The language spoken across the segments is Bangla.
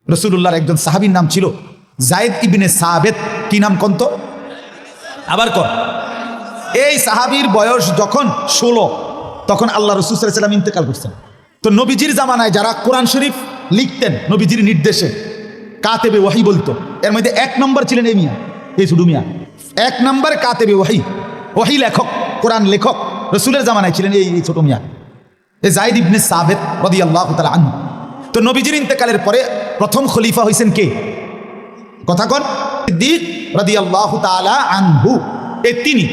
রাসূলুল্লাহর একজন সাহাবীর নাম ছিল যায়েদ ইবনে সাবিত। কি নাম কন্ত? আবার কর। এই সাহাবীর বয়স যখন 16, তখন আল্লাহ রাসূল সাল্লাল্লাহু আলাইহি ওয়াসাল্লাম ইন্তেকাল করছেন। তো নবীজির জামানায় যারা কোরআন শরীফ লিখতেন নবীজির নির্দেশে, কাতেবে ওয়াহি বলতো, এর মধ্যে 1 নম্বর ছিলেন এই মিয়া, এই ছোট মিয়া। 1 নম্বর কাতেবে ওয়াহি, ওয়াহি লেখক, কোরআন লেখক রাসূলের জামানায় ছিলেন এই ছোট মিয়া, এই যায়েদ ইবনে সাবিত রাদিয়াল্লাহু তাআলা আনহু। তো নবীজির ইন্তেকালের পরে প্রথম খলিফা হয়েছেন কে? কথা কন। সিদ্দিক রাদিয়াল্লাহু তাআলা আনহু, এই তিনি।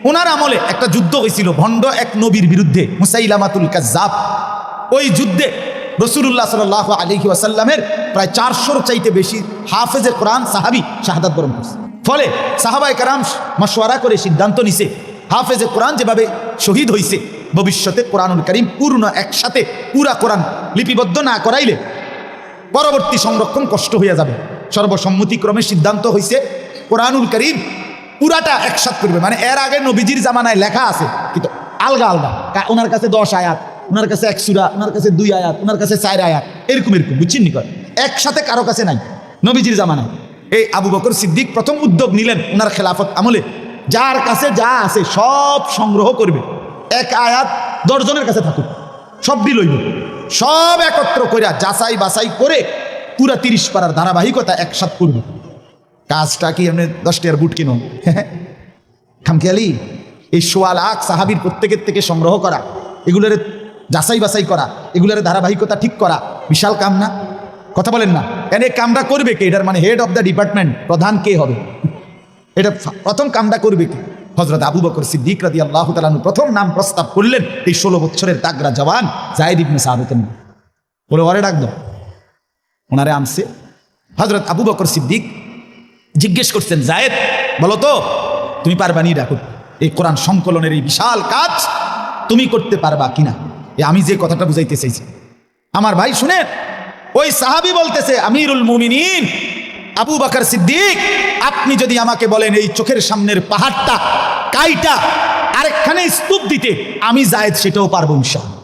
ওনার আমলে একটা যুদ্ধ হয়েছিল ভণ্ড এক নবীর বিরুদ্ধে, মুসাইলামাতুল কাজ্জাব। ওই যুদ্ধে রাসূলুল্লাহ সাল্লাল্লাহু আলাইহি ওয়াসাল্লামের প্রায় 400-র চাইতে বেশি হাফেজে কোরআন সাহাবী শাহাদাত বরণ করছে। ফলে সাহাবায়ে কেরাম মাশওয়ারা করে সিদ্ধান্ত নিছে, হাফেজে কোরআন যেভাবে শহীদ হয়েছে, ভবিষ্যতে কোরআনুল কারীম পূর্ণ একসাথে পুরা কোরআন লিপিবদ্ধ না করাইলে পরবর্তী সংরক্ষণ কষ্ট হয়ে যাবে। সর্বসম্মতিক্রমে সিদ্ধান্ত হয়েছে কোরআনুল কারীম পুরাটা একসাথ করবে। মানে এর আগে নবীজির জামানায় লেখা আছে কিন্তু আলগা আলগা, ওনার কাছে 10 আয়াত, ওনার কাছে 1 সূরা, ওনার কাছে 2 আয়াত, ওনার কাছে 4 আয়াত, এরকম বুঝছেন নি? একসাথে কারো কাছে নাই নবীজির জামানায়। এই আবু বকর সিদ্দিক প্রথম উদ্যোগ নিলেন ওনার খেলাফত আমলে, যার কাছে যা আছে সব সংগ্রহ করবে। 1 আয়াত 10 জনের কাছে থাকুক, সবই লইব, সব একত্র করে যাচাই বাছাই করে পুরা 30 পারার ধারাবাহিকতা একসাথ করবে। কাজটা কি আপনি 10 টাকার বুট কিনুন খামখেয়ালি? এই 1.25 লাখ সাহাবীর প্রত্যেকের থেকে সংগ্রহ করা, এগুলোর যাচাই বাছাই করা, এগুলোর ধারাবাহিকতা ঠিক করা বিশাল কাম না? কথা বলেন না? কেন এই কামটা করবে কে? এটার মানে হেড অফ দ্য ডিপার্টমেন্ট, প্রধান কে হবে? এটা প্রথম কামটা করবে কে? হযরত আবু বকর সিদ্দিক রাদিয়াল্লাহু তাআলা আনহু প্রথম নাম প্রস্তাব করলেন এই 16 বছরের তাগড়া জওয়ান যায়েদ ইবনে সাবিত। বলে ওরে ডাক দাও। ওনারে আনছে। হযরত আবু বকর সিদ্দিক জিজ্ঞেস করছেন, যায়েদ বলো তো তুমি পারবা নি ডাকো এই কোরআন সংকলনের এই বিশাল কাজ তুমি করতে পারবা কিনা? আমি যে কথাটা বুঝাইতে চাইছি আমার ভাই শুনেন। ওই সাহাবী বলতেছে, আমিরুল মুমিনিন আবু বকর সিদ্দিক, আপনি যদি আমাকে বলেন এই চোখের সামনের পাহাড়টা কাইটা আরেকখানে স্তূপ দিতে, আমি যায়েদ সেটাও পারবো ইনশাআল্লাহ।